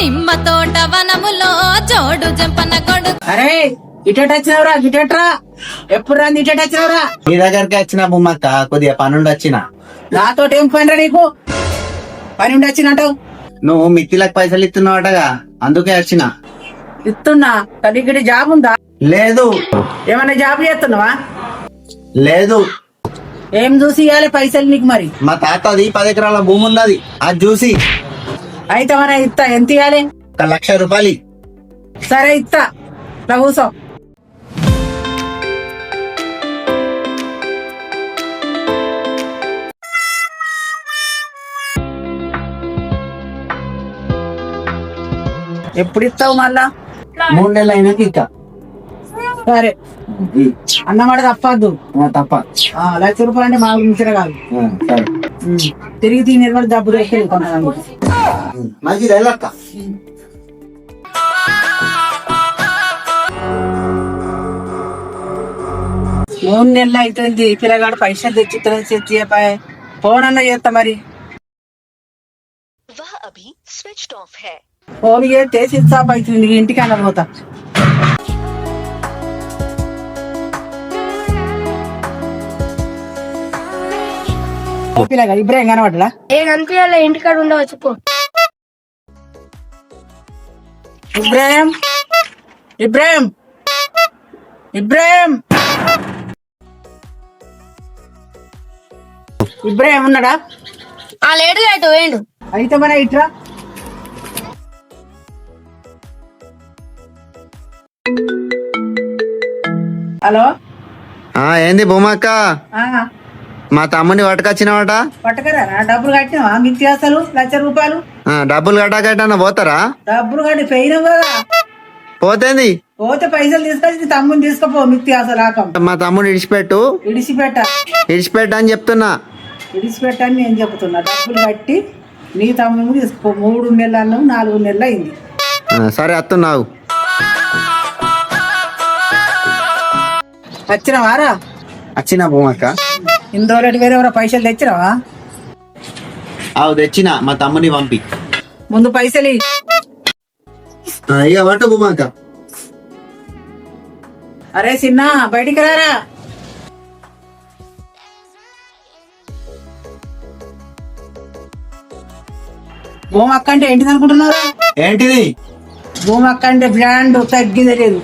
నిమ్మ తోట వనములో జోడు జంపన కొడు. అరే ఇటెట్ వచ్చినవరా గిటెట్రా ఎప్పుడు రాంది ఇటెట్ వచ్చినవరా? నీ దగ్గరికి వచ్చిన బొమ్మక్క కొద్దిగా పనుండి వచ్చిన. నాతో ఏం పనిరా నీకు? పని ఉండి వచ్చినట్టు నువ్వు మిత్తిలకు పైసలు ఇస్తున్నావటగా అందుకే వచ్చిన. ఇస్తున్నా కడిగిడి జాబ్ ఉందా? లేదు. ఏమన్నా జాబ్ చేస్తున్నావా? లేదు. ఏం చూసి ఇవ్వాలి పైసలు నీకు? మరి మా తాతది 10 ఎకరాల భూమి ఉన్నది, అది చూసి. అయితే మన ఇస్తా. ఎంత ఇవ్వాలి? 1,00,000 రూపాయలు. సరే ఇస్తా. ఇలా కూసో. ఎప్పుడు ఇస్తావు మళ్ళా? 3 నెలలు అయినాక ఇక. సరే అన్నమాట తప్పద్దు. తప్ప. 1,00,000 రూపాయలు అంటే మాకు మించిన కాదు. సరే. తిరిగి తినే వాళ్ళు డబ్బులు వేసుకెళ్ళి మంచిది వెళ్ళక్క. 3 నెలలు అవుతుంది. పిల్లగాడు పైసలు తెచ్చి ఫోన్ అన్న చేస్తా. మరి ఫోన్ చేస్తే స్విచ్ ఆఫ్ అవుతుంది. ఇంటికి అన్న పోతా. పిల్లగా ఇబ్రాహిం కనబడ్డా? ఏం కనిపించాలి? ఇంటికాడ ఉండవచ్చు. పో ఇబ్రాహిం, ఇబ్రాహిం, ఇబ్రాహిం, ఇబ్రాహిం ఉన్నాడా? లేడుగా అటు వేయండు. అయితే మన ఇట్రా. హలో. ఏంది బొమ్మక్క? ఆ, మా తమ్ముని పట్టుకొచ్చినవాట. పట్టకరా? డబ్బులు కట్టినావా? మిత్తి అసలు 1,00,000 రూపాయలు. డబ్బులు కట్టాకట్టా పోతారా? డబ్బులు కట్టి పోయినావు కదా. పోతేంది? పోతే పైసలు తీసుకొచ్చి తమ్ముని తీసుకుపో. మిత్తి అసలు రాకం. మా తమ్ముని ఇడిచిపెట్టు. ఇడిచిపెట్ట అని చెప్తున్నా. ఇడిచిపెట్టని నేను చెప్తున్నా. డబ్బులు కట్టి నీ తమ్ముని తీసుకో. 3 నెలలు అన్నావు, 4 నెలలు అయింది. సరే అత్తున్నావు. వచ్చినవారా? వచ్చిన బొమ్మక్క. ఇన్ని రోజులు వేరే పైసలు తెచ్చినావా? అవు తెచ్చిన. మా తమ్ముని పంపి. ముందు పైసలు ఇక పట్టు బొమ్మక్క. అరే చిన్న బయటికి రారా. భూమి అక్క అంటే ఏంటిది అనుకుంటున్నారా? ఏంటిది? భూమి అక్క అంటే బ్రాండ్ తగ్గింది లేదు.